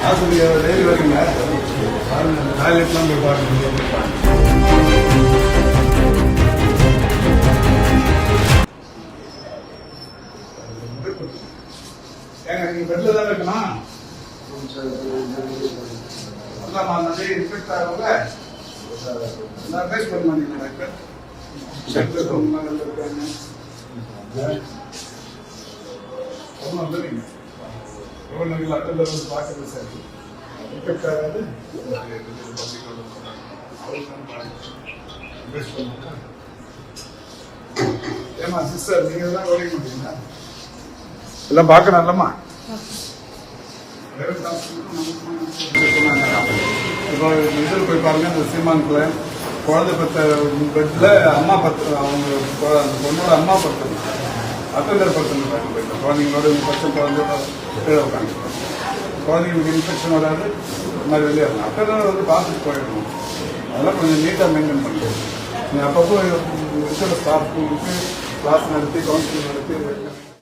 ஆசிரியர் டெய்லி வரீங்க டாய்லெட்லாம் போய் பாருங்க. ஏங்க நீங்க பெட்ல தான் இருக்கணும். நிறைய இன்ஃபெக்ட் ஆகல நான் பேஸ் பண்ண மாட்டேங்க டாக்டர். எவ்வளோ நாங்கள் அட்டல் வந்து பார்க்கறது சார் இன்ஃபெக்ட் ஆகாது. ஏமா சிஸ்டர் நீங்கள் தான் கவனிக்க மாட்டீங்களா? எல்லாம் பார்க்கணும் இல்லம்மா. இப்போ இதில் போய் பாருங்க, இந்த சீமான்குள்ள குழந்தை பத்த பெட்ல அம்மா பத்து அவங்க அந்த பொண்ணோட அம்மா பத்து அட்டண்டர் பர்சன் போயிட்டோம். குழந்தைங்களோட பச்சை குழந்தையோட கீழே உட்காந்து குழந்தைங்களுக்கு இன்ஃபெக்ஷன் வராது. இந்த மாதிரி வெளியே வரணும். அட்டண்டர் வந்து பார்த்துட்டு போயிடணும். அதெல்லாம் கொஞ்சம் நீட்டாக மெயின்டைன் பண்ணுறது. நீங்கள் அப்பப்போ இருக்கிற ஸ்டாஃப்களுக்கு கிளாஸ் நடத்தி கவுன்சிலிங் நடத்தி